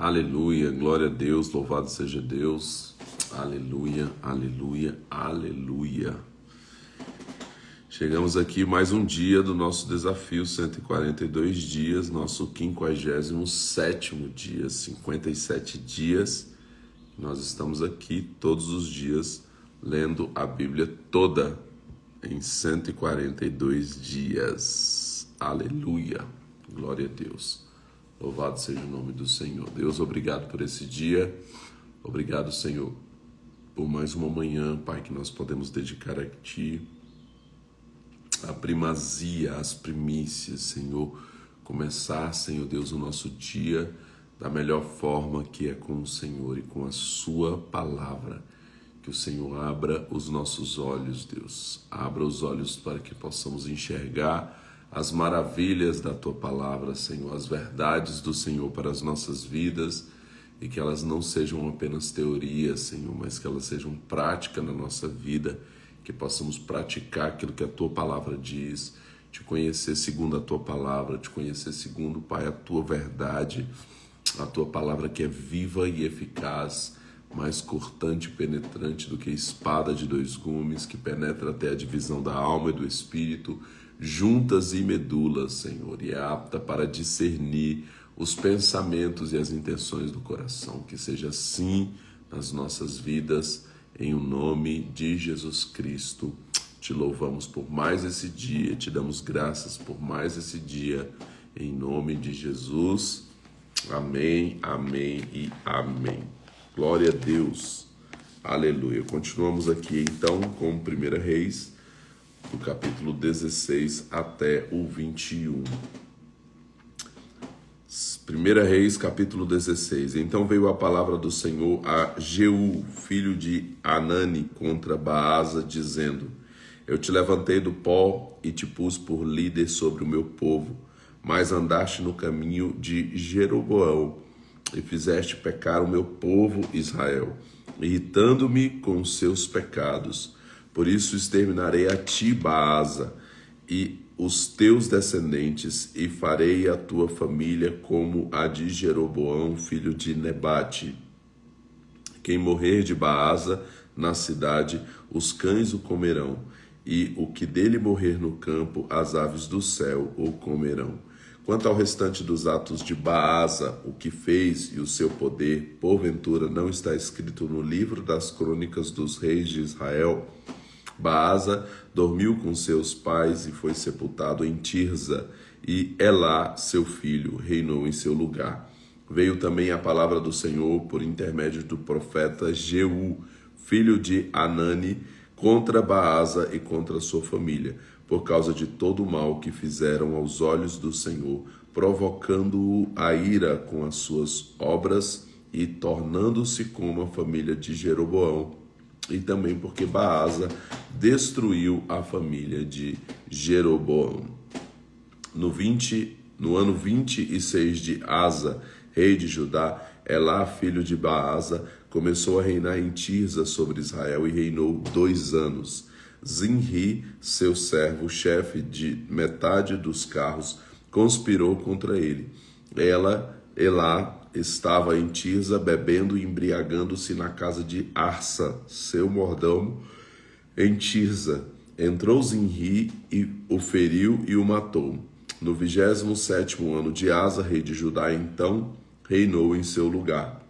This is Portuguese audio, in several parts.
Aleluia, glória a Deus, louvado seja Deus. Aleluia, aleluia, aleluia. Chegamos aqui mais um dia do nosso desafio, 142 dias, nosso 57º dia, 57 dias. Nós estamos aqui todos os dias lendo a Bíblia toda em 142 dias. Aleluia, glória a Deus. Louvado seja o nome do Senhor. Deus, obrigado por esse dia. Obrigado, Senhor, por mais uma manhã, Pai, que nós podemos dedicar a Ti. A primazia, as primícias, Senhor. Começar, Senhor Deus, o nosso dia da melhor forma, que é com o Senhor e com a Sua palavra. Que o Senhor abra os nossos olhos, Deus. Abra os olhos para que possamos enxergar as maravilhas da Tua palavra, Senhor, as verdades do Senhor para as nossas vidas, e que elas não sejam apenas teorias, Senhor, mas que elas sejam prática na nossa vida, que possamos praticar aquilo que a Tua palavra diz, te conhecer segundo a Tua palavra, te conhecer segundo, Pai, a Tua verdade, a Tua palavra que é viva e eficaz, mais cortante e penetrante do que espada de dois gumes, que penetra até a divisão da alma e do espírito, juntas e medulas, Senhor, e é apta para discernir os pensamentos e as intenções do coração. Que seja assim nas nossas vidas, em o nome de Jesus Cristo. Te louvamos por mais esse dia, te damos graças por mais esse dia, em nome de Jesus. Amém, amém e amém. Glória a Deus. Aleluia. Continuamos aqui então com 1 Reis, do capítulo 16 até o 21. 1 Reis, capítulo 16. Então veio a palavra do Senhor a Jeú, filho de Anani, contra Baasa, dizendo: Eu te levantei do pó e te pus por líder sobre o meu povo, mas andaste no caminho de Jeroboão e fizeste pecar o meu povo Israel, irritando-me com os seus pecados. Por isso exterminarei a ti, Baasa, e os teus descendentes, e farei a tua família como a de Jeroboão, filho de Nebate. Quem morrer de Baasa na cidade, os cães o comerão, e o que dele morrer no campo, as aves do céu o comerão. Quanto ao restante dos atos de Baasa, o que fez e o seu poder, porventura não está escrito no livro das crônicas dos reis de Israel? Baasa dormiu com seus pais e foi sepultado em Tirza, e Elá, seu filho, reinou em seu lugar. Veio também a palavra do Senhor por intermédio do profeta Jeú, filho de Anani, contra Baasa e contra sua família, por causa de todo o mal que fizeram aos olhos do Senhor, provocando-o a ira com as suas obras e tornando-se como a família de Jeroboão, e também porque Baasa destruiu a família de Jeroboão. No ano 26 de Asa, rei de Judá, Elá, filho de Baasa, começou a reinar em Tirza sobre Israel e reinou 2 anos. Zinri, seu servo, chefe de metade dos carros, conspirou contra ele. Elá estava em Tirza, bebendo e embriagando-se na casa de Arsa, seu mordomo, em Tirza. Entrou Zinri e o feriu e o matou. No 27º ano de Asa, rei de Judá, então reinou em seu lugar.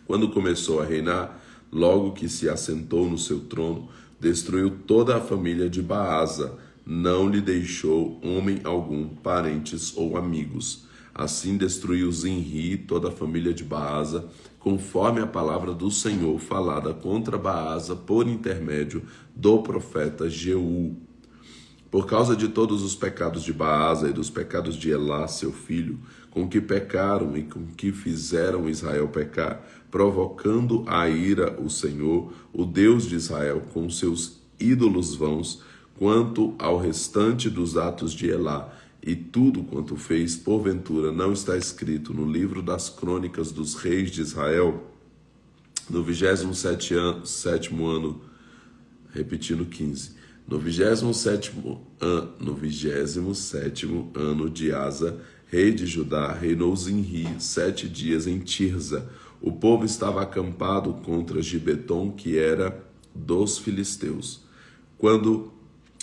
Quando começou a reinar, logo que se assentou no seu trono, destruiu toda a família de Baasa, não lhe deixou homem algum, parentes ou amigos. Assim destruiu Zinri toda a família de Baasa, conforme a palavra do Senhor falada contra Baasa por intermédio do profeta Jeú. Por causa de todos os pecados de Baasa e dos pecados de Elá, seu filho, com que pecaram e com que fizeram Israel pecar, provocando a ira o Senhor, o Deus de Israel, com seus ídolos vãos, quanto ao restante dos atos de Elá, e tudo quanto fez, porventura, não está escrito no livro das crônicas dos reis de Israel? No 27º ano, repetindo 15, no 27º ano de Asa, rei de Judá, reinou Zinri 7 dias em Tirza. O povo estava acampado contra Gibeton, que era dos filisteus. Quando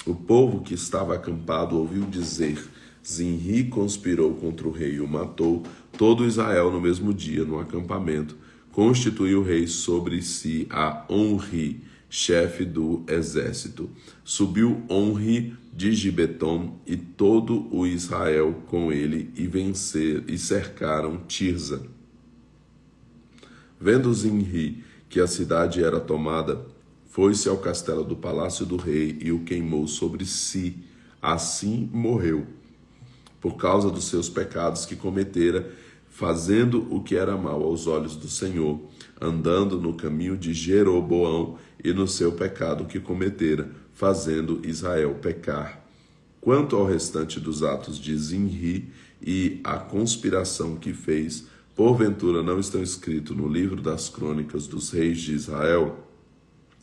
o povo que estava acampado ouviu dizer: Zinri conspirou contra o rei e o matou, todo Israel no mesmo dia, no acampamento, constituiu o rei sobre si a Onri, chefe do exército. Subiu Onri de Gibeton e todo o Israel com ele e cercaram Tirza. Vendo Zinri que a cidade era tomada, foi-se ao castelo do palácio do rei e o queimou sobre si. Assim morreu, por causa dos seus pecados que cometera, fazendo o que era mal aos olhos do Senhor, andando no caminho de Jeroboão e no seu pecado que cometera, fazendo Israel pecar. Quanto ao restante dos atos de Zinri e a conspiração que fez, porventura não estão escritos no livro das crônicas dos reis de Israel?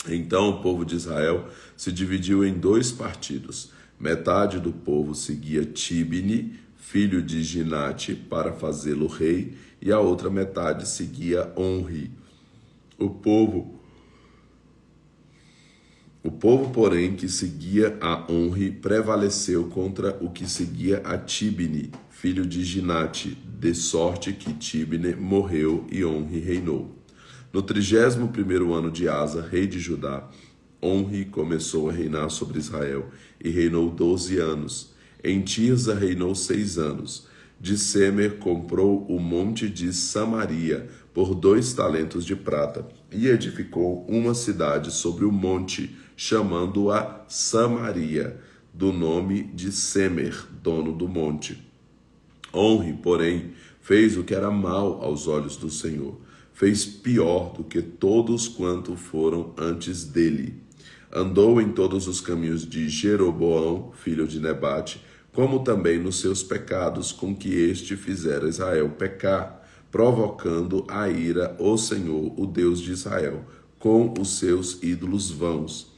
Então o povo de Israel se dividiu em 2 partidos. Metade do povo seguia Tibni, filho de Ginate, para fazê-lo rei, e a outra metade seguia Onri. O povo, porém, que seguia a Onri, prevaleceu contra o que seguia a Tibni, filho de Ginate, de sorte que Tibni morreu e Onri reinou. No 31º ano de Asa, rei de Judá, Onri começou a reinar sobre Israel e reinou 12 anos. Em Tirza reinou 6 anos. De Semer comprou o monte de Samaria por 2 talentos de prata e edificou uma cidade sobre o monte, chamando-a Samaria, do nome de Semer, dono do monte. Onri, porém, fez o que era mal aos olhos do Senhor. Fez pior do que todos quanto foram antes dele. Andou em todos os caminhos de Jeroboão, filho de Nebate, como também nos seus pecados com que este fizera Israel pecar, provocando a ira o Senhor, o Deus de Israel, com os seus ídolos vãos.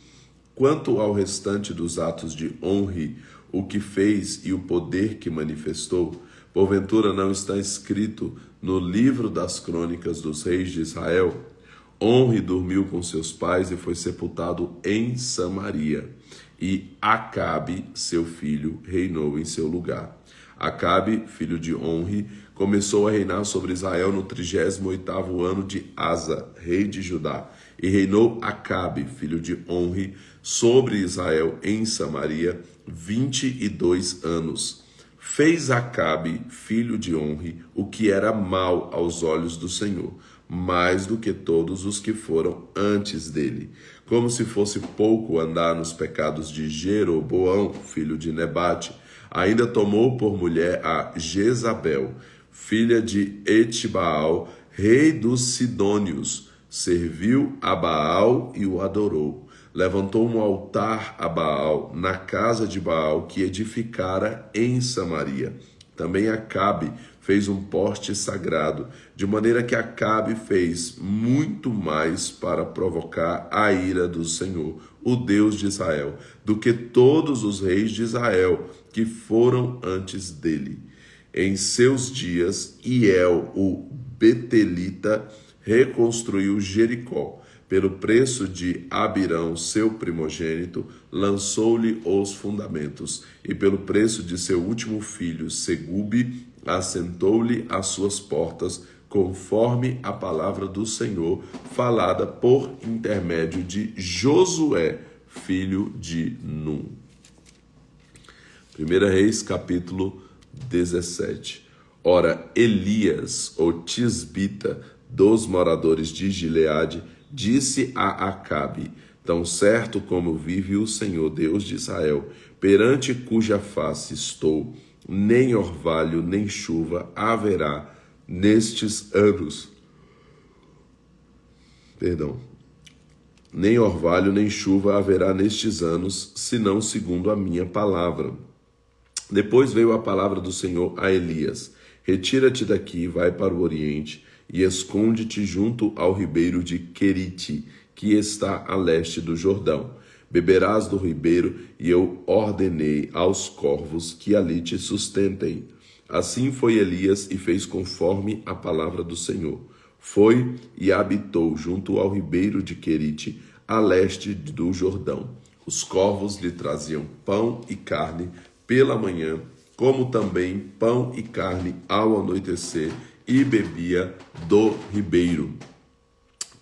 Quanto ao restante dos atos de Onri, o que fez e o poder que manifestou, porventura não está escrito no livro das crônicas dos reis de Israel? Onri dormiu com seus pais e foi sepultado em Samaria. E Acabe, seu filho, reinou em seu lugar. Acabe, filho de Onri, começou a reinar sobre Israel no 38º ano de Asa, rei de Judá. E reinou Acabe, filho de Onri, sobre Israel em Samaria 22 anos. Fez Acabe, filho de Onri, o que era mal aos olhos do Senhor, mais do que todos os que foram antes dele. Como se fosse pouco andar nos pecados de Jeroboão, filho de Nebate, ainda tomou por mulher a Jezabel, filha de Etbaal, rei dos Sidônios, serviu a Baal e o adorou. Levantou um altar a Baal na casa de Baal que edificara em Samaria. Também Acabe fez um poste sagrado, de maneira que Acabe fez muito mais para provocar a ira do Senhor, o Deus de Israel, do que todos os reis de Israel que foram antes dele. Em seus dias, Hiel, o Betelita, reconstruiu Jericó. Pelo preço de Abirão, seu primogênito, lançou-lhe os fundamentos, e pelo preço de seu último filho, Segube, assentou-lhe as suas portas, conforme a palavra do Senhor, falada por intermédio de Josué, filho de Num. 1 Reis, capítulo 17. Ora, Elias, o tisbita, dos moradores de Gileade, disse a Acabe: tão certo como vive o Senhor, Deus de Israel, perante cuja face estou, nem orvalho nem chuva haverá nestes anos. Nem orvalho nem chuva haverá nestes anos, senão segundo a minha palavra. Depois veio a palavra do Senhor a Elias: retira-te daqui, vai para o oriente, e esconde-te junto ao ribeiro de Querite, que está a leste do Jordão. Beberás do ribeiro, e eu ordenei aos corvos que ali te sustentem. Assim foi Elias e fez conforme a palavra do Senhor. Foi e habitou junto ao ribeiro de Querite, a leste do Jordão. Os corvos lhe traziam pão e carne pela manhã, como também pão e carne ao anoitecer, e bebia do ribeiro.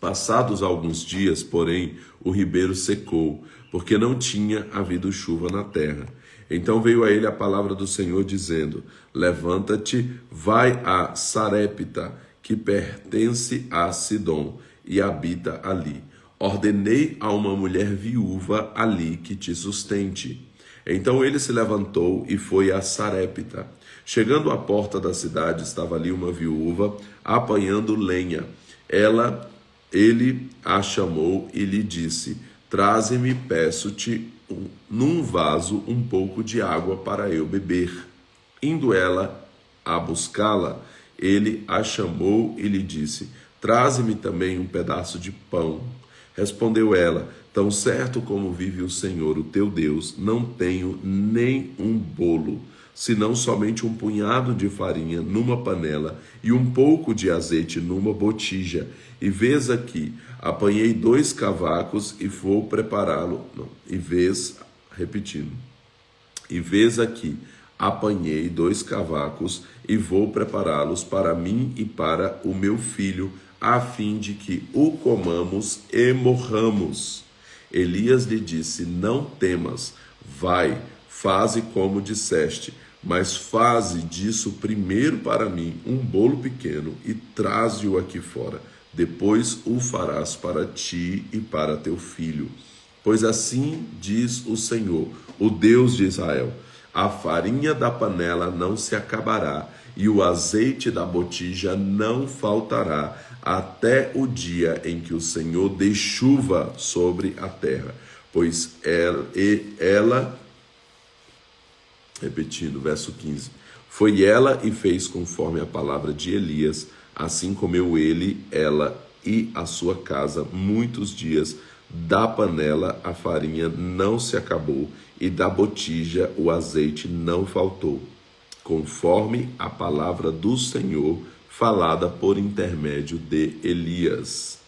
Passados alguns dias, porém, o ribeiro secou, porque não tinha havido chuva na terra. Então veio a ele a palavra do Senhor, dizendo: Levanta-te, vai a Sarepta, que pertence a Sidom, e habita ali. Ordenei a uma mulher viúva ali que te sustente. Então ele se levantou e foi a Sarepta. Chegando à porta da cidade, estava ali uma viúva apanhando lenha. Ele a chamou e lhe disse: Traze-me, peço-te, num vaso um pouco de água para eu beber. Indo ela a buscá-la, ele a chamou e lhe disse: Traze-me também um pedaço de pão. Respondeu ela: Tão certo como vive o Senhor, o teu Deus, não tenho nem um bolo, senão somente um punhado de farinha numa panela e um pouco de azeite numa botija. E vês aqui, apanhei 2 cavacos e vou prepará-lo. E vês aqui, apanhei 2 cavacos e vou prepará-los para mim e para o meu filho, a fim de que o comamos e morramos. Elias lhe disse: Não temas, vai, faze como disseste, mas faze disso primeiro para mim um bolo pequeno e traze-o aqui fora. Depois o farás para ti e para teu filho. Pois assim diz o Senhor, o Deus de Israel: a farinha da panela não se acabará, e o azeite da botija não faltará, até o dia em que o Senhor dê chuva sobre a terra. Pois ela, repetindo, verso 15, foi ela e fez conforme a palavra de Elias. Assim comeu ele, ela e a sua casa muitos dias. Da panela a farinha não se acabou, e da botija o azeite não faltou, conforme a palavra do Senhor falada por intermédio de Elias.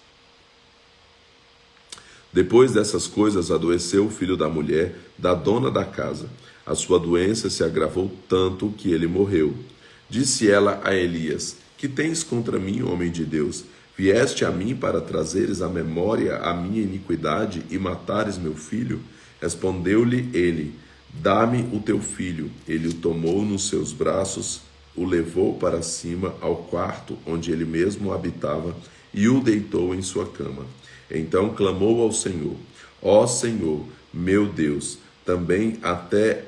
Depois dessas coisas, adoeceu o filho da mulher, da dona da casa. A sua doença se agravou tanto que ele morreu. Disse ela a Elias: Que tens contra mim, homem de Deus? Vieste a mim para trazeres à memória a minha iniquidade e matares meu filho? Respondeu-lhe ele: Dá-me o teu filho. Ele o tomou nos seus braços, o levou para cima ao quarto onde ele mesmo habitava e o deitou em sua cama. Então clamou ao Senhor: Ó Senhor, meu Deus, também até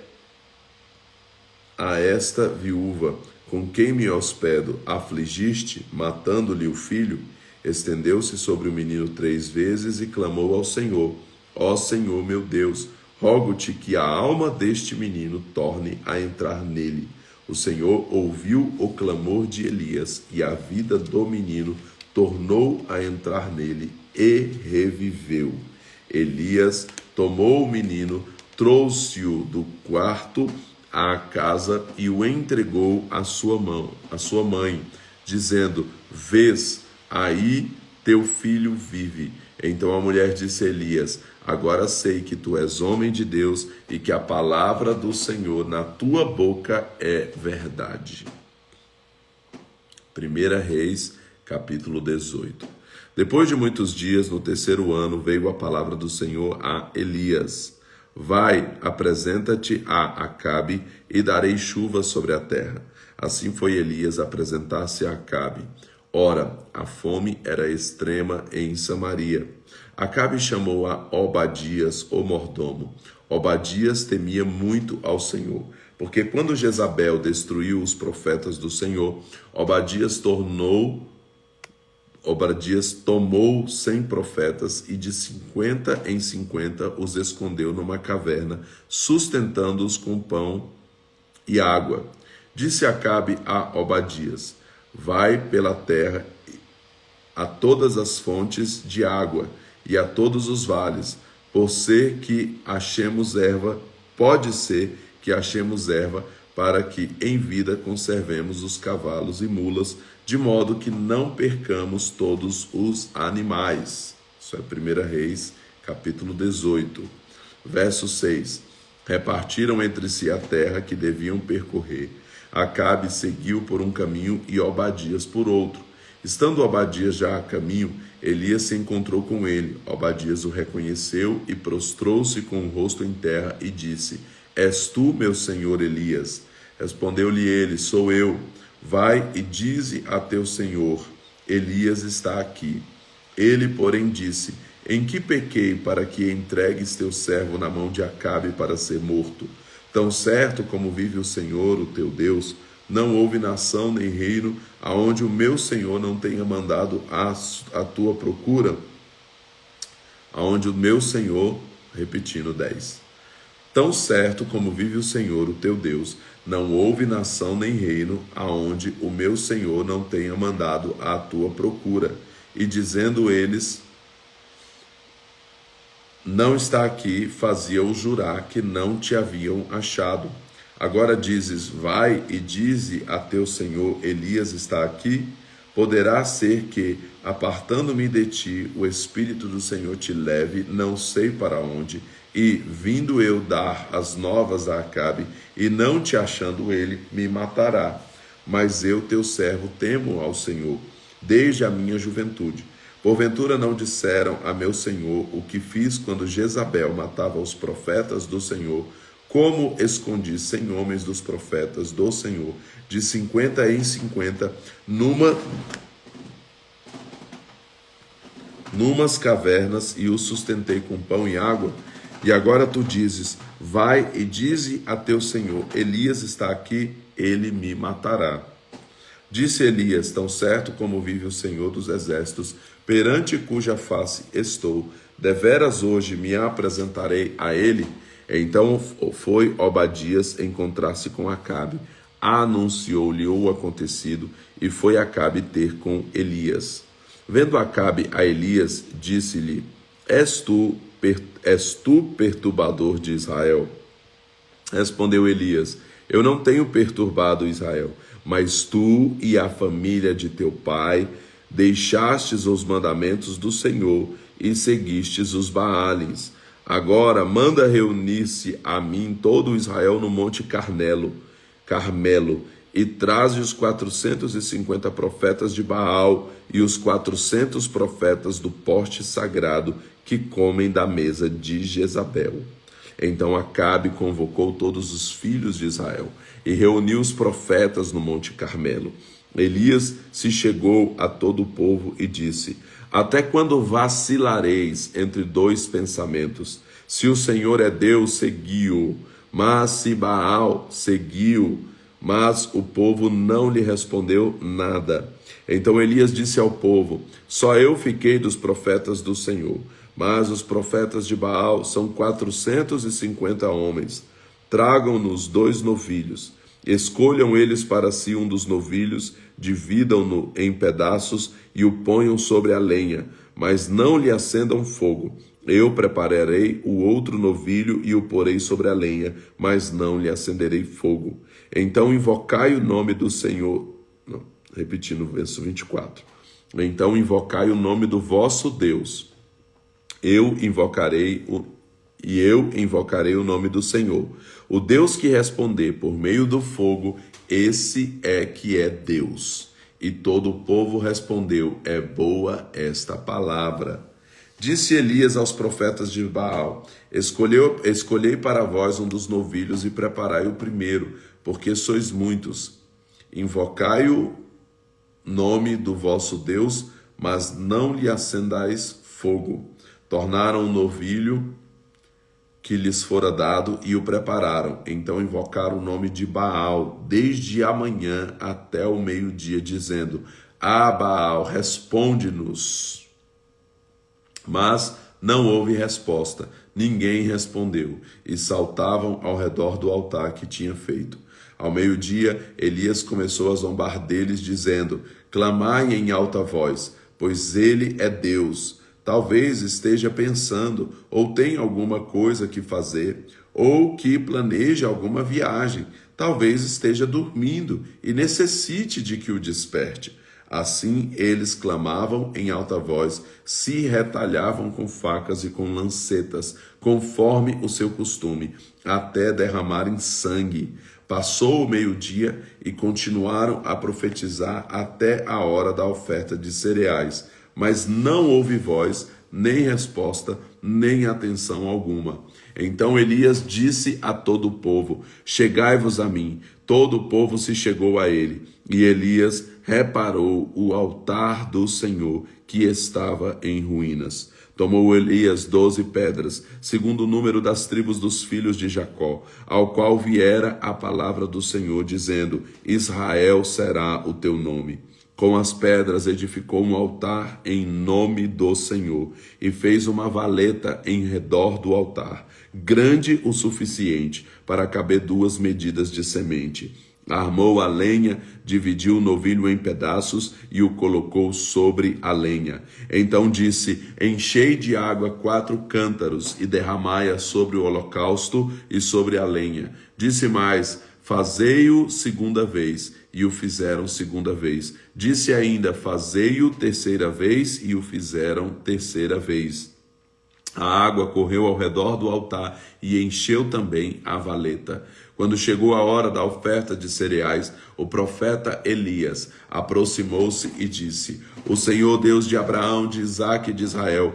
a esta viúva, com quem me hospedo, afligiste, matando-lhe o filho? Estendeu-se sobre o menino 3 vezes e clamou ao Senhor: Ó Senhor, meu Deus, rogo-te que a alma deste menino torne a entrar nele. O Senhor ouviu o clamor de Elias, e a vida do menino tornou a entrar nele e reviveu. Elias tomou o menino, trouxe-o do quarto à casa e o entregou à sua mãe, dizendo: Vês, aí teu filho vive. Então a mulher disse a Elias: Agora sei que tu és homem de Deus e que a palavra do Senhor na tua boca é verdade. 1 Reis, capítulo 18. Depois de muitos dias, no 3º ano, veio a palavra do Senhor a Elias: Vai, apresenta-te a Acabe e darei chuva sobre a terra. Assim foi Elias apresentar-se a Acabe. Ora, a fome era extrema em Samaria. Acabe chamou a Obadias, o mordomo. Obadias temia muito ao Senhor, porque quando Jezabel destruiu os profetas do Senhor, Obadias tomou 100 profetas e de 50 em 50 os escondeu numa caverna, sustentando-os com pão e água. Disse Acabe a Obadias: Vai pela terra a todas as fontes de água e a todos os vales, pode ser que achemos erva para que em vida conservemos os cavalos e mulas, de modo que não percamos todos os animais. Isso é 1 Reis, capítulo 18, verso 6. Repartiram entre si a terra que deviam percorrer. Acabe seguiu por um caminho e Obadias por outro. Estando Obadias já a caminho, Elias se encontrou com ele. Obadias o reconheceu e prostrou-se com o rosto em terra e disse: És tu, meu senhor Elias? Respondeu-lhe ele: Sou eu. Vai e dize a teu senhor: Elias está aqui. Ele, porém, disse: Em que pequei para que entregues teu servo na mão de Acabe para ser morto? Tão certo como vive o Senhor, o teu Deus, não houve nação nem reino aonde o meu Senhor não tenha mandado a tua procura. Aonde o meu Senhor, repetindo 10. Tão certo como vive o Senhor, o teu Deus, não houve nação nem reino aonde o meu Senhor não tenha mandado a tua procura. E dizendo eles: Não está aqui, fazia-o jurar que não te haviam achado. Agora dizes: Vai e dize a teu senhor: Elias está aqui? Poderá ser que, apartando-me de ti, o Espírito do Senhor te leve, não sei para onde, e, vindo eu dar as novas a Acabe, e não te achando ele, me matará. Mas eu, teu servo, temo ao Senhor, desde a minha juventude. Porventura não disseram a meu senhor o que fiz quando Jezabel matava os profetas do Senhor, como escondi 100 homens dos profetas do Senhor, de 50 em 50, numas cavernas, e os sustentei com pão e água? E agora tu dizes: Vai e dize a teu senhor: Elias está aqui, ele me matará. Disse Elias: Tão certo como vive o Senhor dos exércitos, perante cuja face estou, deveras hoje me apresentarei a ele? Então foi Obadias encontrar-se com Acabe, anunciou-lhe o acontecido, e foi Acabe ter com Elias. Vendo Acabe a Elias, disse-lhe: És tu perturbador de Israel? Respondeu Elias: Eu não tenho perturbado Israel, mas tu e a família de teu pai deixastes os mandamentos do Senhor e seguistes os Baalins. Agora manda reunir-se a mim todo o Israel no monte Carmelo, e traze os 450 profetas de Baal e os 400 profetas do poste sagrado que comem da mesa de Jezabel. Então Acabe convocou todos os filhos de Israel e reuniu os profetas no monte Carmelo. Elias se chegou a todo o povo e disse: Até quando vacilareis entre dois pensamentos? Se o Senhor é Deus, segui-o, mas se Baal, seguiu. Mas o povo não lhe respondeu nada. Então Elias disse ao povo: Só eu fiquei dos profetas do Senhor, mas os profetas de Baal são 450 homens. Tragam-nos 2 novilhos. Escolham eles para si um dos novilhos, dividam-no em pedaços e o ponham sobre a lenha, mas não lhe acendam fogo. Eu prepararei o outro novilho e o porei sobre a lenha, mas não lhe acenderei fogo. Então invocai o nome do Senhor. Não, repetindo o verso 24. Então invocai o nome do vosso Deus. Eu invocarei o nome do Senhor. O Deus que responder por meio do fogo, esse é que é Deus. E todo o povo respondeu: É boa esta palavra. Disse Elias aos profetas de Baal: Escolhei para vós um dos novilhos e preparai o primeiro, porque sois muitos. Invocai o nome do vosso Deus, mas não lhe acendais fogo. Tornaram o novilho que lhes fora dado e o prepararam. Então invocaram o nome de Baal desde a manhã até o meio-dia, dizendo: Baal, responde-nos. Mas não houve resposta, ninguém respondeu, e saltavam ao redor do altar que tinha feito. Ao meio-dia, Elias começou a zombar deles, dizendo: Clamai em alta voz, pois ele é Deus. Talvez esteja pensando, ou tenha alguma coisa que fazer, ou que planeje alguma viagem. talvez esteja dormindo e necessite de que o desperte. Assim eles clamavam em alta voz, se retalhavam com facas e com lancetas, conforme o seu costume, até derramarem sangue. Passou o meio-dia e continuaram a profetizar até a hora da oferta de cereais. Mas não houve voz, nem resposta, nem atenção alguma. Então Elias disse a todo o povo: chegai-vos a mim. Todo o povo se chegou a ele. E Elias reparou o altar do Senhor, que estava em ruínas. Tomou Elias 12 pedras, segundo o número das tribos dos filhos de Jacó, ao qual viera a palavra do Senhor, dizendo: Israel será o teu nome. Com as pedras edificou um altar em nome do Senhor, e fez uma valeta em redor do altar, grande o suficiente para caber 2 medidas de semente. Armou a lenha, dividiu o novilho em pedaços e o colocou sobre a lenha. Então disse: enchei de água 4 cântaros e derramai-a sobre o holocausto e sobre a lenha. Disse mais: fazei-o segunda vez, e o fizeram segunda vez. Disse ainda: fazei-o terceira vez, e o fizeram terceira vez. A água correu ao redor do altar e encheu também a valeta. Quando chegou a hora da oferta de cereais, o profeta Elias aproximou-se e disse: o Senhor Deus de Abraão, de Isaque e de Israel,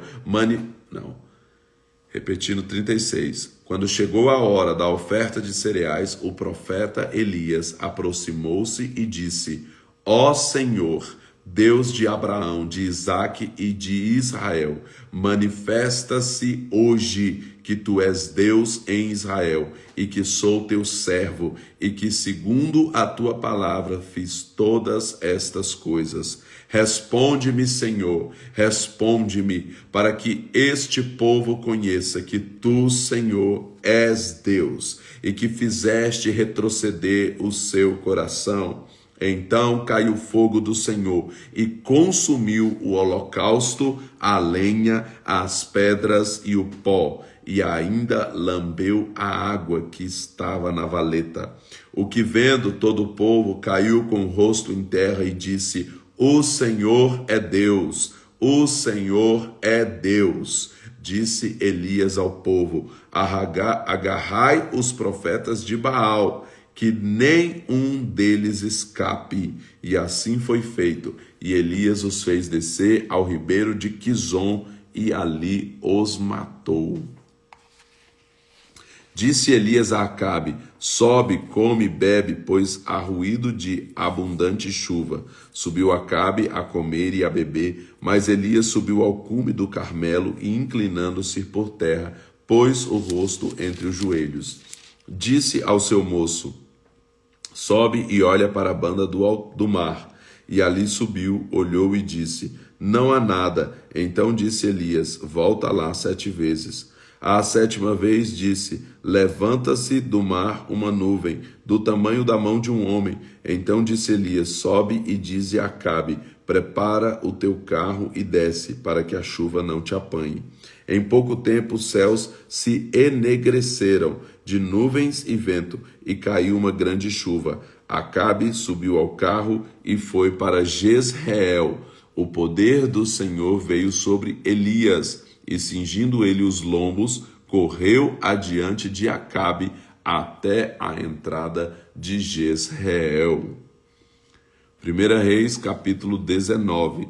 Repetindo 36. Quando chegou a hora da oferta de cereais, o profeta Elias aproximou-se e disse: ó Senhor, Deus de Abraão, de Isaque e de Israel, manifesta-se hoje que tu és Deus em Israel, e que sou teu servo, e que segundo a tua palavra fiz todas estas coisas. Responde-me, Senhor, responde-me, para que este povo conheça que tu, Senhor, és Deus, e que fizeste retroceder o seu coração. Então caiu o fogo do Senhor e consumiu o holocausto, a lenha, as pedras e o pó, e ainda lambeu a água que estava na valeta. O que vendo todo o povo caiu com o rosto em terra e disse: o Senhor é Deus, o Senhor é Deus. Disse Elias ao povo: agarrai os profetas de Baal, que nem um deles escape. E assim foi feito. E Elias os fez descer ao ribeiro de Quizon, e ali os matou. Disse Elias a Acabe: sobe, come, bebe, pois há ruído de abundante chuva. Subiu Acabe a comer e a beber, mas Elias subiu ao cume do Carmelo e, inclinando-se por terra, pôs o rosto entre os joelhos. Disse ao seu moço: sobe e olha para a banda do mar. E ali subiu, olhou e disse: não há nada. Então disse Elias: volta lá 7 vezes. À 7ª vez disse: levanta-se do mar uma nuvem, do tamanho da mão de um homem. Então disse Elias: sobe e dize a Acabe: prepara o teu carro e desce, para que a chuva não te apanhe. Em pouco tempo os céus se enegreceram de nuvens e vento, e caiu uma grande chuva. Acabe subiu ao carro e foi para Jezreel. O poder do Senhor veio sobre Elias, e cingindo ele os lombos, correu adiante de Acabe até a entrada de Jezreel. 1 Reis, capítulo 19.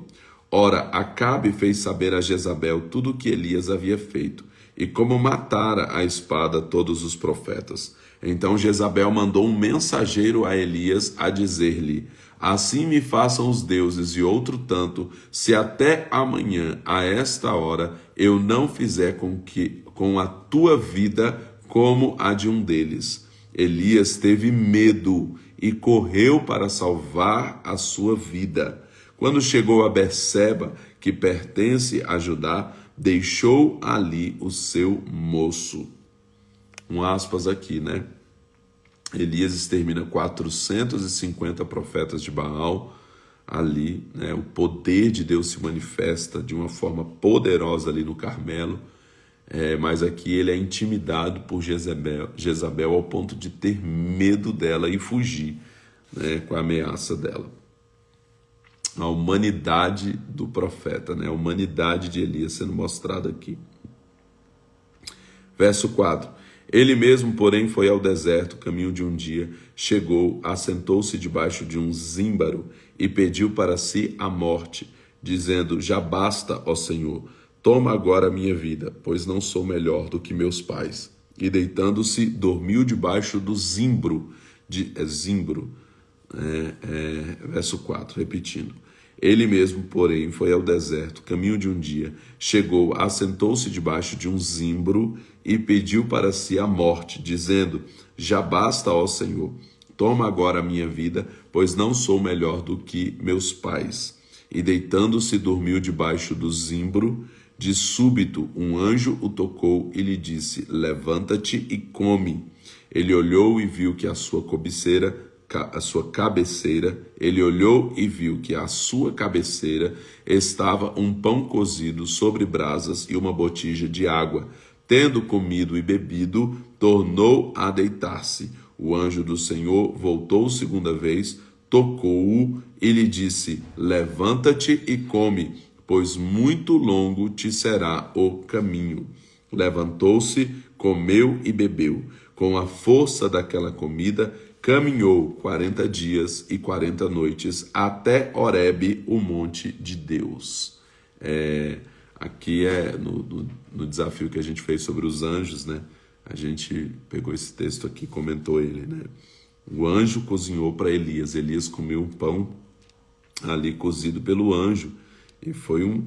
Ora, Acabe fez saber a Jezabel tudo o que Elias havia feito, e como matara a espada todos os profetas. Então Jezabel mandou um mensageiro a Elias a dizer-lhe: assim me façam os deuses e outro tanto, se até amanhã, a esta hora, eu não fizer com a tua vida como a de um deles. Elias teve medo e correu para salvar a sua vida. Quando chegou a Berseba, que pertence a Judá, deixou ali o seu moço. Aspas aqui, né? Elias extermina 450 profetas de Baal ali, né? O poder de Deus se manifesta de uma forma poderosa ali no Carmelo. Mas aqui ele é intimidado por Jezabel ao ponto de ter medo dela e fugir, né, com a ameaça dela. A humanidade do profeta, né, a humanidade de Elias sendo mostrada aqui. Verso 4. Ele mesmo, porém, foi ao deserto, caminho de um dia, chegou, assentou-se debaixo de um zímbaro e pediu para si a morte, dizendo: já basta, ó Senhor, toma agora a minha vida, pois não sou melhor do que meus pais. E deitando-se, dormiu debaixo do zimbro, verso 4, repetindo. Ele mesmo, porém, foi ao deserto, caminho de um dia, chegou, assentou-se debaixo de um zimbro e pediu para si a morte, dizendo: já basta, ó Senhor, toma agora a minha vida, pois não sou melhor do que meus pais. E deitando-se, dormiu debaixo do zimbro. De súbito, um anjo o tocou e lhe disse: levanta-te e come. Ele olhou e viu que a sua cabeceira, ele olhou e viu que à sua cabeceira estava um pão cozido sobre brasas e uma botija de água. Tendo comido e bebido, tornou a deitar-se. O anjo do Senhor voltou segunda vez, tocou-o e lhe disse: levanta-te e come, pois muito longo te será o caminho. Levantou-se, comeu e bebeu. Com a força daquela comida, caminhou 40 dias e 40 noites até Horebe, o monte de Deus. Aqui no desafio que a gente fez sobre os anjos, né? A gente pegou esse texto aqui e comentou ele, né? O anjo cozinhou para Elias. Elias comeu um pão ali cozido pelo anjo e foi um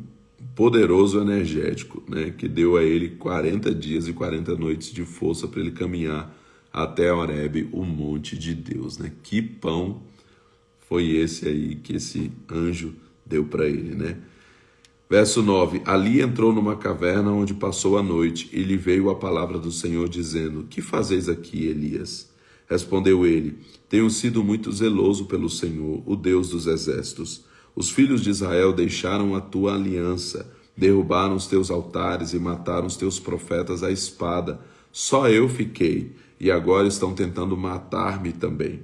poderoso energético, né? Que deu a ele 40 dias e 40 noites de força para ele caminhar até Horebe, o monte de Deus, né? Que pão foi esse aí que esse anjo deu para ele, né? Verso 9. Ali entrou numa caverna onde passou a noite e lhe veio a palavra do Senhor dizendo: que fazeis aqui, Elias? Respondeu ele: tenho sido muito zeloso pelo Senhor, o Deus dos exércitos. Os filhos de Israel deixaram a tua aliança, derrubaram os teus altares e mataram os teus profetas à espada. Só eu fiquei, e agora estão tentando matar-me também.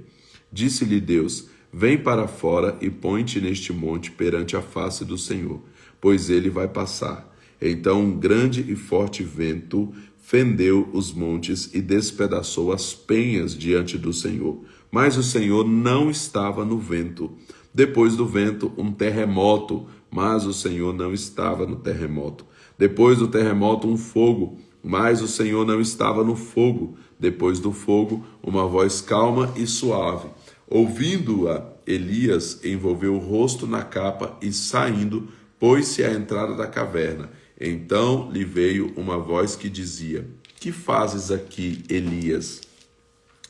Disse-lhe Deus: vem para fora e põe-te neste monte perante a face do Senhor, pois ele vai passar. Então um grande e forte vento fendeu os montes e despedaçou as penhas diante do Senhor. Mas o Senhor não estava no vento. Depois do vento, um terremoto, mas o Senhor não estava no terremoto. Depois do terremoto, um fogo, mas o Senhor não estava no fogo. Depois do fogo, uma voz calma e suave. Ouvindo-a, Elias envolveu o rosto na capa e, saindo, pôs-se à entrada da caverna. Então lhe veio uma voz que dizia: que fazes aqui, Elias?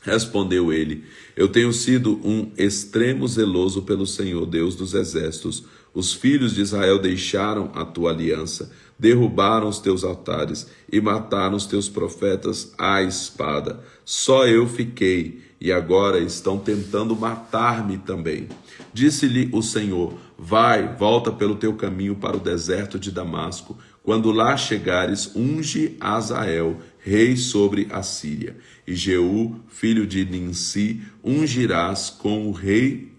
Respondeu ele: eu tenho sido um extremo zeloso pelo Senhor, Deus dos exércitos. Os filhos de Israel deixaram a tua aliança, derrubaram os teus altares e mataram os teus profetas à espada. Só eu fiquei, e agora estão tentando matar-me também. Disse-lhe o Senhor: vai, volta pelo teu caminho para o deserto de Damasco. Quando lá chegares, unge Azael, rei sobre a Síria. E Jeú, filho de Ninsi, ungirás como rei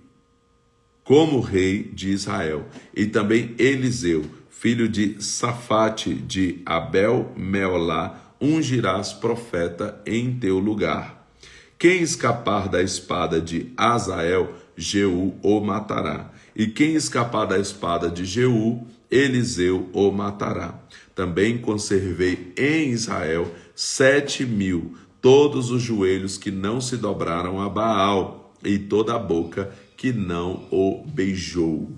de Israel. E também Eliseu, filho de Safate, de Abel-Meolá, ungirás profeta em teu lugar. Quem escapar da espada de Azael, Jeú o matará. E quem escapar da espada de Jeú, Eliseu o matará. Também conservei em Israel 7.000, todos os joelhos que não se dobraram a Baal, e toda a boca que não o beijou.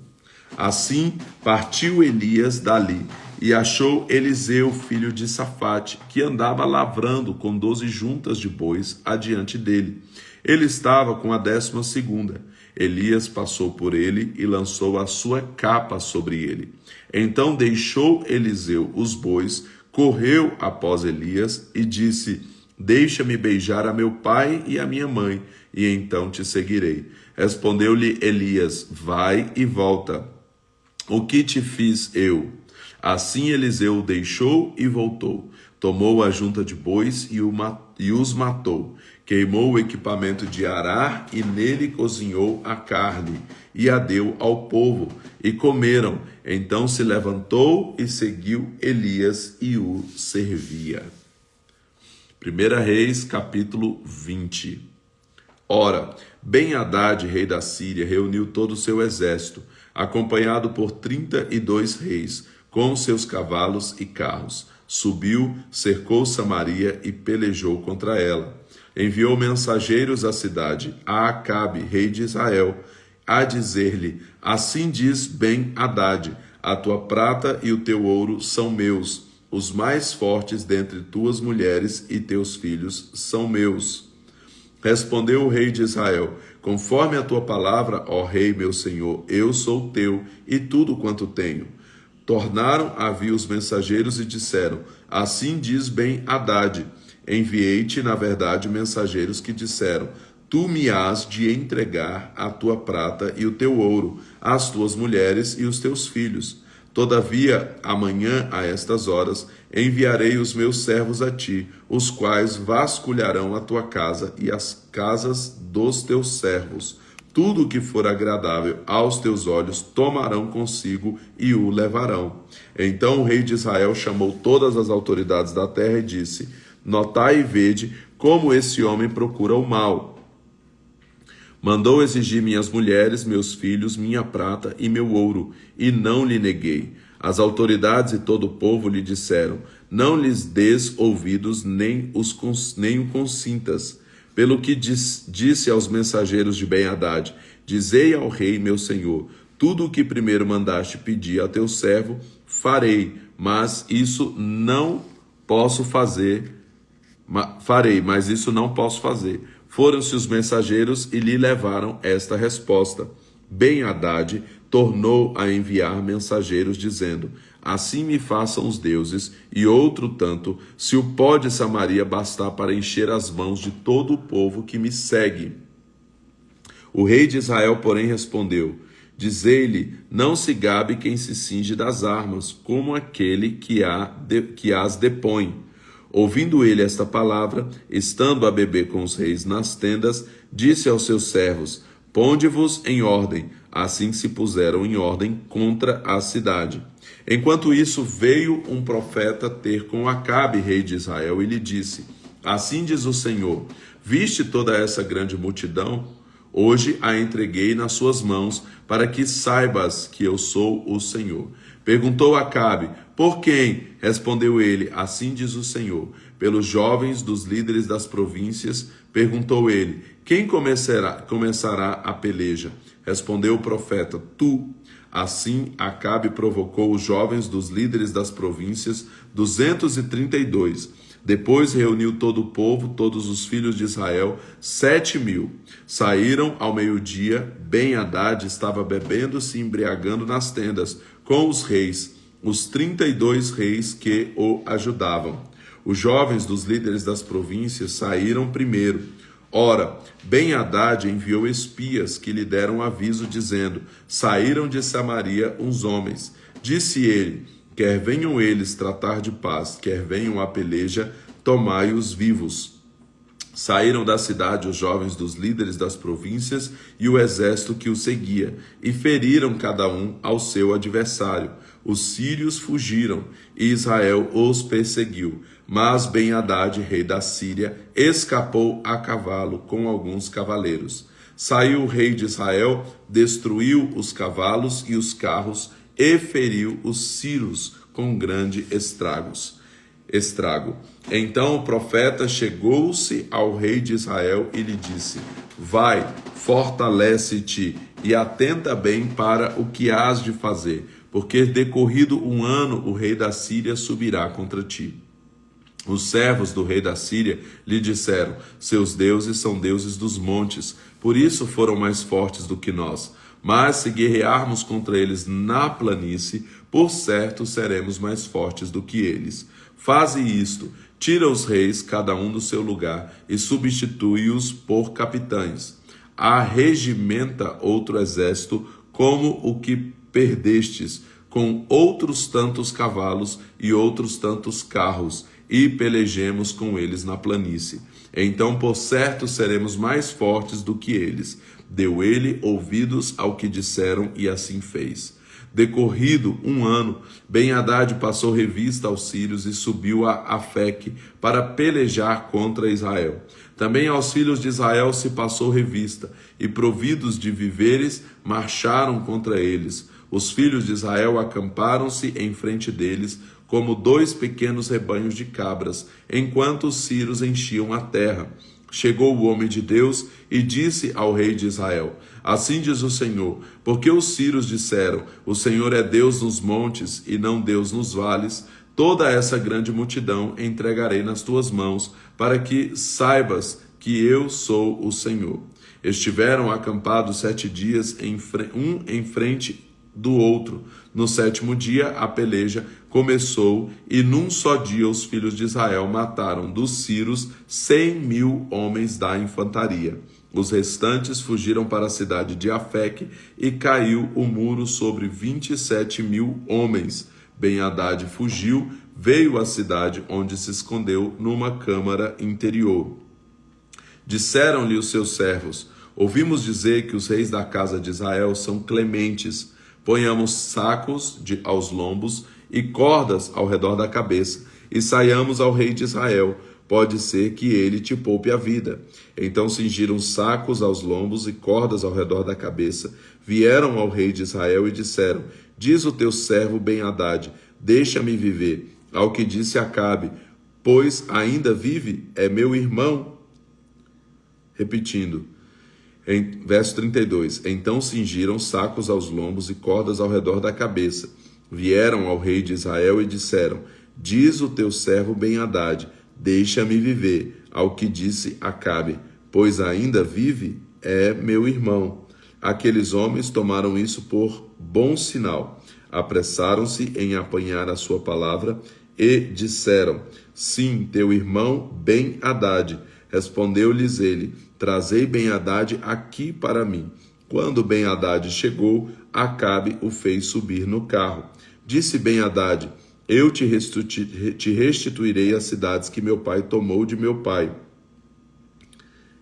Assim partiu Elias dali, e achou Eliseu, filho de Safate, que andava lavrando com 12 juntas de bois adiante dele. Ele estava com a 12ª. Elias passou por ele e lançou a sua capa sobre ele. Então deixou Eliseu os bois, correu após Elias e disse: deixa-me beijar a meu pai e a minha mãe, e então te seguirei. Respondeu-lhe Elias: vai e volta. O que te fiz eu? Assim Eliseu o deixou e voltou. Tomou a junta de bois e os matou. Queimou o equipamento de arar e nele cozinhou a carne e a deu ao povo. E comeram. Então se levantou e seguiu Elias e o servia. 1 Reis, capítulo 20. Ora, Ben-Hadad, rei da Síria, reuniu todo o seu exército, acompanhado por 32 reis, com seus cavalos e carros. Subiu, cercou Samaria e pelejou contra ela. Enviou mensageiros à cidade, a Acabe, rei de Israel, a dizer-lhe: assim diz Ben-Hadad, a tua prata e o teu ouro são meus, os mais fortes dentre tuas mulheres e teus filhos são meus. Respondeu o rei de Israel: conforme a tua palavra, ó rei meu senhor, eu sou teu e tudo quanto tenho. Tornaram a vir os mensageiros e disseram: assim diz Ben-Hadad, enviei-te na verdade mensageiros que disseram: tu me hás de entregar a tua prata e o teu ouro, as tuas mulheres e os teus filhos. Todavia, amanhã, a estas horas, enviarei os meus servos a ti, os quais vasculharão a tua casa e as casas dos teus servos. Tudo o que for agradável aos teus olhos tomarão consigo e o levarão. Então o rei de Israel chamou todas as autoridades da terra e disse: notai e vede como esse homem procura o mal. Mandou exigir minhas mulheres, meus filhos, minha prata e meu ouro, e não lhe neguei. As autoridades e todo o povo lhe disseram: não lhes des ouvidos, nem o consintas. Pelo que disse aos mensageiros de Ben-Hadad: dizei ao rei, meu senhor, tudo o que primeiro mandaste pedir a teu servo, farei, mas isso não posso fazer. Foram-se os mensageiros e lhe levaram esta resposta. Ben-Hadad tornou a enviar mensageiros, dizendo: assim me façam os deuses, e outro tanto, se o pó de Samaria bastar para encher as mãos de todo o povo que me segue. O rei de Israel, porém, respondeu: dizei-lhe, não se gabe quem se cinge das armas, como aquele que as depõe. Ouvindo ele esta palavra, estando a beber com os reis nas tendas, disse aos seus servos: ponde-vos em ordem. Assim se puseram em ordem contra a cidade. Enquanto isso, veio um profeta ter com Acabe, rei de Israel, e lhe disse: assim diz o Senhor, viste toda essa grande multidão? Hoje a entreguei nas suas mãos, para que saibas que eu sou o Senhor. Perguntou Acabe: por quem? Respondeu ele: assim diz o Senhor, pelos jovens dos líderes das províncias. Perguntou ele: quem começará a peleja? Respondeu o profeta: tu. Assim Acabe provocou os jovens dos líderes das províncias, 232. Depois reuniu todo o povo, todos os filhos de Israel, 7.000. Saíram ao meio-dia. Ben-Hadad estava bebendo, se embriagando nas tendas, com os reis, os 32 reis que o ajudavam. Os jovens dos líderes das províncias saíram primeiro. Ora, Ben-Hadad enviou espias que lhe deram aviso, dizendo: saíram de Samaria uns homens. Disse ele: quer venham eles tratar de paz, quer venham a peleja, tomai-os vivos. Saíram da cidade os jovens dos líderes das províncias e o exército que o seguia, e feriram cada um ao seu adversário. Os sírios fugiram, e Israel os perseguiu. Mas Ben-Hadad, rei da Síria, escapou a cavalo com alguns cavaleiros. Saiu o rei de Israel, destruiu os cavalos e os carros, e feriu os sírios com grande estrago. Então o profeta chegou-se ao rei de Israel e lhe disse: vai, fortalece-te e atenta bem para o que hás de fazer, porque decorrido um ano o rei da Síria subirá contra ti. Os servos do rei da Síria lhe disseram: seus deuses são deuses dos montes, por isso foram mais fortes do que nós. Mas se guerrearmos contra eles na planície, por certo seremos mais fortes do que eles. Faze isto: tira os reis, cada um do seu lugar, e substitui-os por capitães. Arregimenta outro exército como o que perdestes, com outros tantos cavalos e outros tantos carros, e pelejemos com eles na planície. Então, por certo, seremos mais fortes do que eles. Deu ele ouvidos ao que disseram, e assim fez. Decorrido 1 ano, Ben-Hadad passou revista aos sírios e subiu a Afeque para pelejar contra Israel. Também aos filhos de Israel se passou revista, e providos de víveres, marcharam contra eles. Os filhos de Israel acamparam-se em frente deles, como 2 pequenos rebanhos de cabras, enquanto os sírios enchiam a terra. Chegou o homem de Deus e disse ao rei de Israel: assim diz o Senhor, porque os sírios disseram, o Senhor é Deus nos montes e não Deus nos vales, toda essa grande multidão entregarei nas tuas mãos, para que saibas que eu sou o Senhor. Estiveram acampados 7 dias, um em frente do outro. No 7º dia, a peleja começou, e num só dia os filhos de Israel mataram dos sírios 100.000 homens da infantaria. Os restantes fugiram para a cidade de Afeque, e caiu o muro sobre 27.000 homens. Ben-Hadad fugiu, veio à cidade, onde se escondeu numa câmara interior. Disseram-lhe os seus servos: ouvimos dizer que os reis da casa de Israel são clementes. Ponhamos sacos aos lombos e cordas ao redor da cabeça, e saiamos ao rei de Israel. Pode ser que ele te poupe a vida. Então cingiram sacos aos lombos e cordas ao redor da cabeça, vieram ao rei de Israel e disseram: diz o teu servo Ben-Hadad, deixa-me viver. Ao que disse Acabe: pois ainda vive, é meu irmão. Repetindo, verso 32, então cingiram sacos aos lombos e cordas ao redor da cabeça. Vieram ao rei de Israel e disseram: diz o teu servo Ben-Hadad, deixa-me viver. Ao que disse Acabe: pois ainda vive, é meu irmão. Aqueles homens tomaram isso por bom sinal. Apressaram-se em apanhar a sua palavra e disseram: sim, teu irmão Ben-Hadad. Respondeu-lhes ele: trazei Ben-Hadad aqui para mim. Quando Ben-Hadad chegou, Acabe o fez subir no carro. Disse Ben-Hadad: eu te restituirei as cidades que meu pai tomou de meu pai.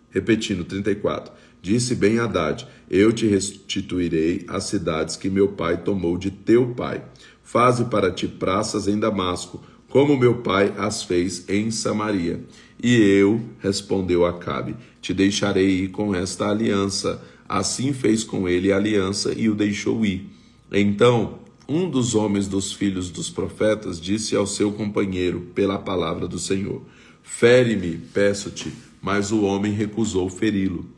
Repetindo, 34. Disse Ben-Hadad: eu te restituirei as cidades que meu pai tomou de teu pai. Faze para ti praças em Damasco, como meu pai as fez em Samaria. E eu, respondeu Acabe, te deixarei ir com esta aliança. Assim fez com ele a aliança e o deixou ir. Então, um dos homens dos filhos dos profetas disse ao seu companheiro, pela palavra do Senhor: fere-me, peço-te. Mas o homem recusou feri-lo.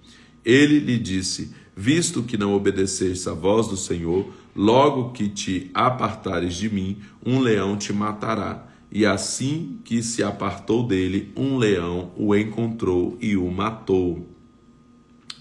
Ele lhe disse: visto que não obedeceste à voz do Senhor, logo que te apartares de mim, um leão te matará. E assim que se apartou dele, um leão o encontrou e o matou.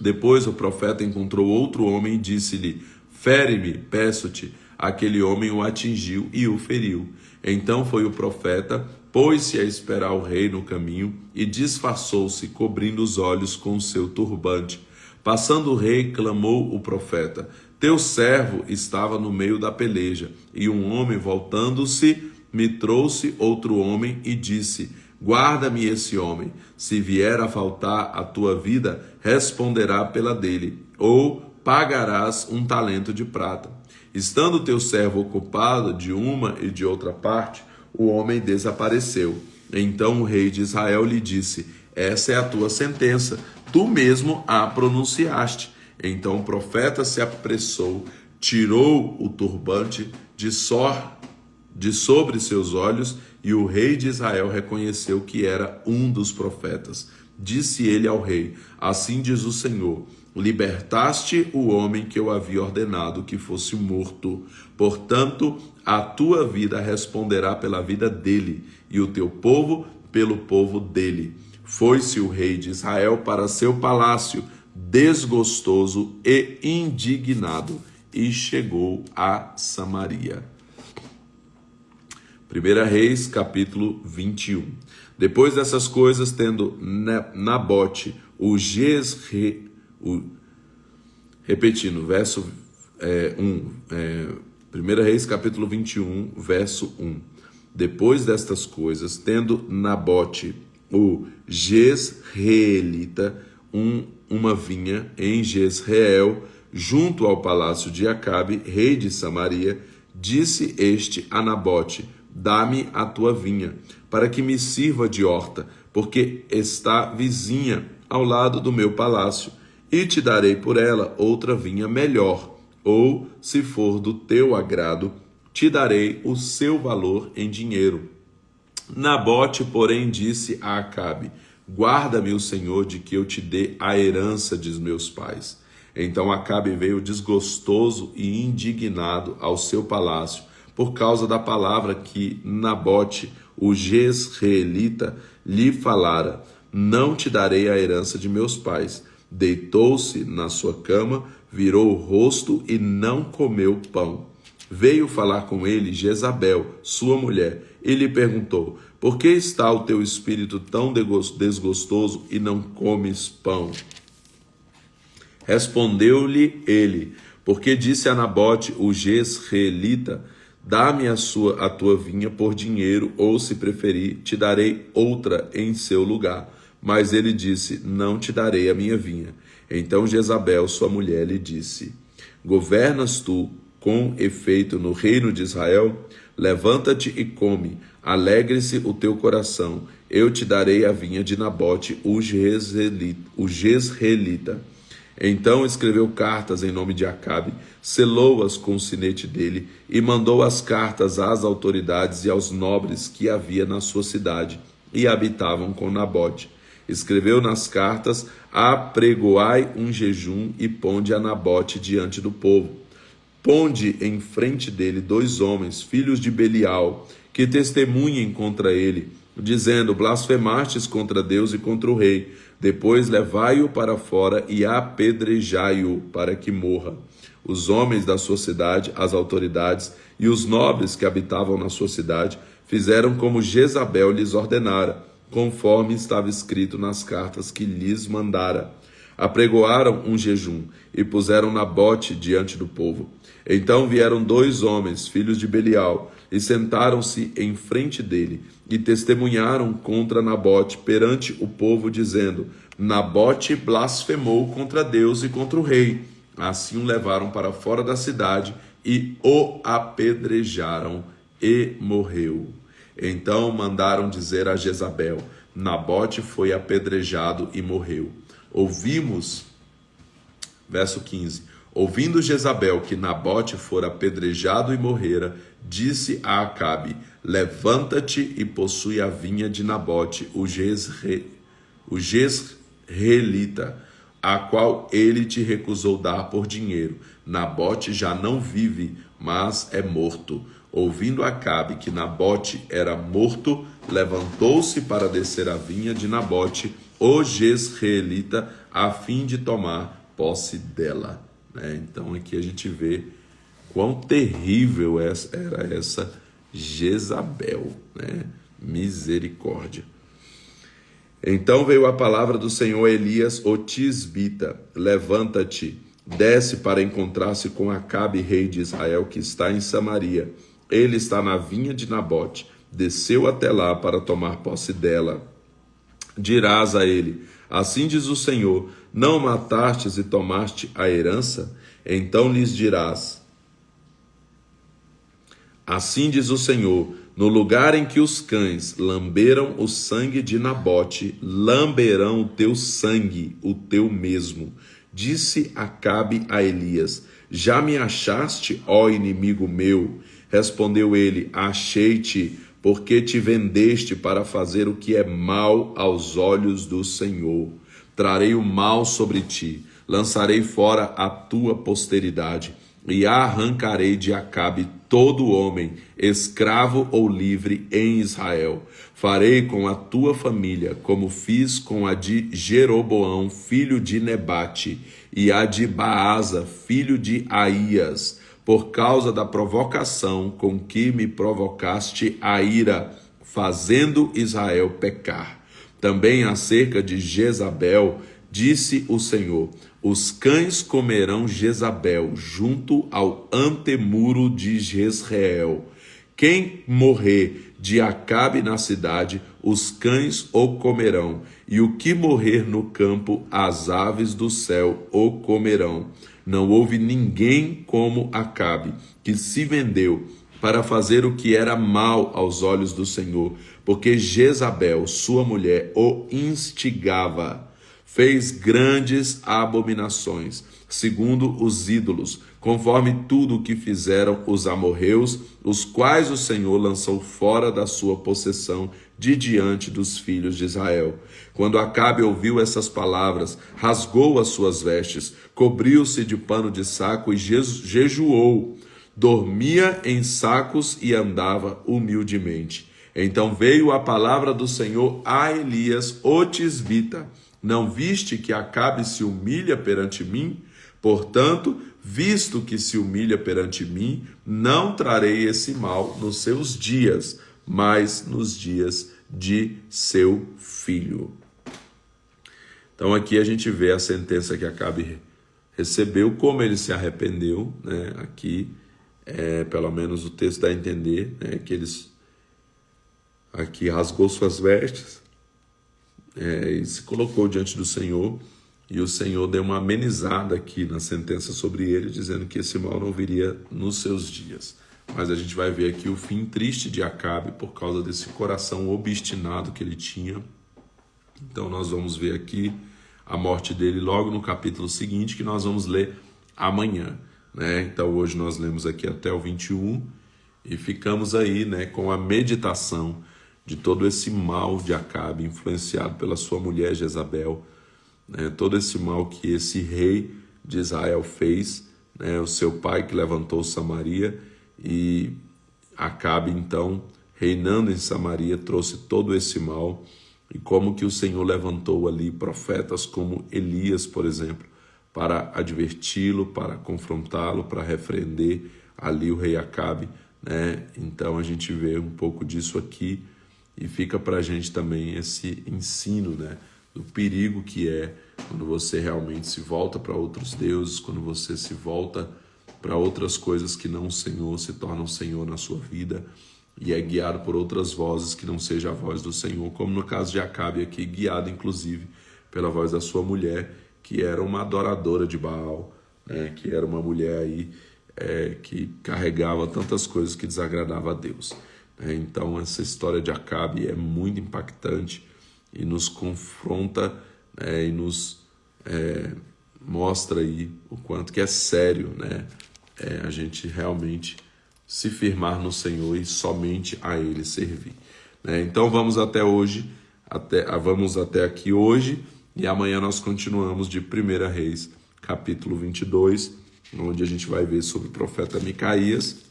Depois o profeta encontrou outro homem e disse-lhe: fere-me, peço-te. Aquele homem o atingiu e o feriu. Então foi o profeta, pôs-se a esperar o rei no caminho e disfarçou-se, cobrindo os olhos com o seu turbante. Passando o rei, clamou o profeta: teu servo estava no meio da peleja. E um homem, voltando-se, me trouxe outro homem e disse: guarda-me esse homem. Se vier a faltar a tua vida, responderá pela dele, ou pagarás 1 talento de prata. Estando teu servo ocupado de uma e de outra parte, o homem desapareceu. Então o rei de Israel lhe disse: essa é a tua sentença, tu mesmo a pronunciaste. Então o profeta se apressou, tirou o turbante de sobre seus olhos, e o rei de Israel reconheceu que era um dos profetas. Disse ele ao rei: assim diz o Senhor, libertaste o homem que eu havia ordenado que fosse morto. Portanto, a tua vida responderá pela vida dele, e o teu povo pelo povo dele. Foi-se o rei de Israel para seu palácio, desgostoso e indignado, e chegou a Samaria. 1 Reis, capítulo 21. Depois dessas coisas, tendo Nabote, repetindo, verso 1, 1 Reis capítulo 21, verso 1. Depois destas coisas, tendo Nabote, o Jezreelita, uma vinha em Jezreel, junto ao palácio de Acabe, rei de Samaria, disse este a Nabote: dá-me a tua vinha, para que me sirva de horta, porque está vizinha ao lado do meu palácio, e te darei por ela outra vinha melhor, ou, se for do teu agrado, te darei o seu valor em dinheiro. Nabote, porém, disse a Acabe: guarda-me o Senhor de que eu te dê a herança de meus pais. Então Acabe veio desgostoso e indignado ao seu palácio, por causa da palavra que Nabote, o Jezreelita, lhe falara: não te darei a herança de meus pais. Deitou-se na sua cama, virou o rosto e não comeu pão. Veio falar com ele Jezabel, sua mulher, e lhe perguntou: por que está o teu espírito tão desgostoso e não comes pão? Respondeu-lhe ele: porque disse a Nabote, o Jezreelita: dá-me a tua vinha por dinheiro, ou, se preferir, te darei outra em seu lugar. Mas ele disse: não te darei a minha vinha. Então Jezabel, sua mulher, lhe disse: governas tu com efeito no reino de Israel? Levanta-te e come, alegre-se o teu coração. Eu te darei a vinha de Nabote, o Jezreelita. Então escreveu cartas em nome de Acabe, selou-as com o sinete dele e mandou as cartas às autoridades e aos nobres que havia na sua cidade e habitavam com Nabote. Escreveu nas cartas: apregoai um jejum e ponde a Nabote diante do povo. Ponde em frente dele 2 homens, filhos de Belial, que testemunhem contra ele, dizendo: blasfemastes contra Deus e contra o rei. Depois levai-o para fora e apedrejai-o para que morra. Os homens da sua cidade, as autoridades e os nobres que habitavam na sua cidade fizeram como Jezabel lhes ordenara, conforme estava escrito nas cartas que lhes mandara. Apregoaram um jejum e puseram Nabote diante do povo. Então vieram 2 homens, filhos de Belial, e sentaram-se em frente dele, e testemunharam contra Nabote perante o povo, dizendo: Nabote blasfemou contra Deus e contra o rei. Assim o levaram para fora da cidade e o apedrejaram, e morreu. Então mandaram dizer a Jezabel: Nabote foi apedrejado e morreu. Ouvimos, verso 15, ouvindo Jezabel que Nabote fora apedrejado e morrera, disse a Acabe: levanta-te e possui a vinha de Nabote, o Jezreelita, a qual ele te recusou dar por dinheiro. Nabote já não vive, mas é morto. Ouvindo Acabe que Nabote era morto, levantou-se para descer a vinha de Nabote, o Jezreelita, a fim de tomar posse dela. Então aqui a gente vê quão terrível era essa Jezabel, Misericórdia. Então veio a palavra do Senhor a Elias, o tisbita: levanta-te, desce para encontrar-se com Acabe, rei de Israel, que está em Samaria. Ele está na vinha de Nabote. Desceu até lá para tomar posse dela. Dirás a ele: assim diz o Senhor, não matastes e tomaste a herança? Então lhes dirás: assim diz o Senhor, no lugar em que os cães lamberam o sangue de Nabote, lamberão o teu sangue, o teu mesmo. Disse Acabe a Elias: já me achaste, ó inimigo meu? Respondeu ele: achei-te, porque te vendeste para fazer o que é mal aos olhos do Senhor. Trarei o mal sobre ti, lançarei fora a tua posteridade, e arrancarei de Acabe todo homem, escravo ou livre, em Israel. Farei com a tua família como fiz com a de Jeroboão, filho de Nebate, e a de Baasa, filho de Aías, por causa da provocação com que me provocaste a ira, fazendo Israel pecar. Também acerca de Jezabel, Disse o Senhor: os cães comerão Jezabel junto ao antemuro de Jezreel. Quem morrer de Acabe na cidade, os cães o comerão, e o que morrer no campo, as aves do céu o comerão. Não houve ninguém como Acabe, que se vendeu para fazer o que era mal aos olhos do Senhor, porque Jezabel, sua mulher, o instigava. Fez grandes abominações, segundo os ídolos, conforme tudo o que fizeram os amorreus, os quais o Senhor lançou fora da sua possessão de diante dos filhos de Israel. Quando Acabe ouviu essas palavras, rasgou as suas vestes, cobriu-se de pano de saco e jejuou. Dormia em sacos e andava humildemente. Então veio a palavra do Senhor a Elias, o tisbita: não viste que Acabe se humilha perante mim? Portanto, visto que se humilha perante mim, não trarei esse mal nos seus dias, mas nos dias de seu filho. Então aqui a gente vê a sentença que Acabe recebeu, como ele se arrependeu, né? Aqui, pelo menos o texto dá a entender, né? Que eles aqui rasgou suas vestes, e se colocou diante do Senhor, e o Senhor deu uma amenizada aqui na sentença sobre ele, dizendo que esse mal não viria nos seus dias. Mas a gente vai ver aqui o fim triste de Acabe por causa desse coração obstinado que ele tinha. Então nós vamos ver aqui a morte dele logo no capítulo seguinte, que nós vamos ler amanhã, né? Então hoje nós lemos aqui até o 21 e ficamos aí, né, com a meditação de todo esse mal de Acabe, influenciado pela sua mulher Jezabel, né, todo esse mal que esse rei de Israel fez, né, o seu pai que levantou Samaria, e Acabe então, reinando em Samaria, trouxe todo esse mal, e como que o Senhor levantou ali profetas como Elias, por exemplo, para adverti-lo, para confrontá-lo, para repreender ali o rei Acabe, né? Então a gente vê um pouco disso aqui, e fica para a gente também esse ensino, né, do perigo que é quando você realmente se volta para outros deuses, quando você se volta para outras coisas que não o Senhor, se tornam o Senhor na sua vida, e é guiado por outras vozes que não seja a voz do Senhor, como no caso de Acabe aqui, guiado inclusive pela voz da sua mulher, que era uma adoradora de Baal, né, que era uma mulher aí que carregava tantas coisas que desagradavam a Deus. Então essa história de Acabe é muito impactante e nos confronta, e nos mostra aí o quanto que é sério, né, a gente realmente se firmar no Senhor e somente a Ele servir, né? Então vamos até hoje, vamos até aqui hoje, e amanhã nós continuamos de 1 Reis, capítulo 22, onde a gente vai ver sobre o profeta Micaías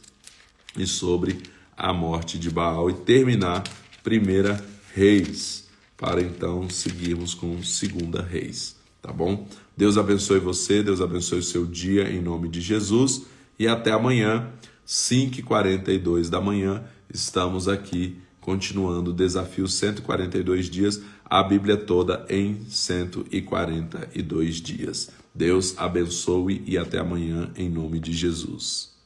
e sobre a morte de Baal, e terminar 1 Reis, para então seguirmos com 2 Reis, tá bom? Deus abençoe você, Deus abençoe o seu dia, em nome de Jesus, e até amanhã, 5h42 da manhã, estamos aqui, continuando o desafio 142 dias, a Bíblia toda em 142 dias. Deus abençoe e até amanhã, em nome de Jesus.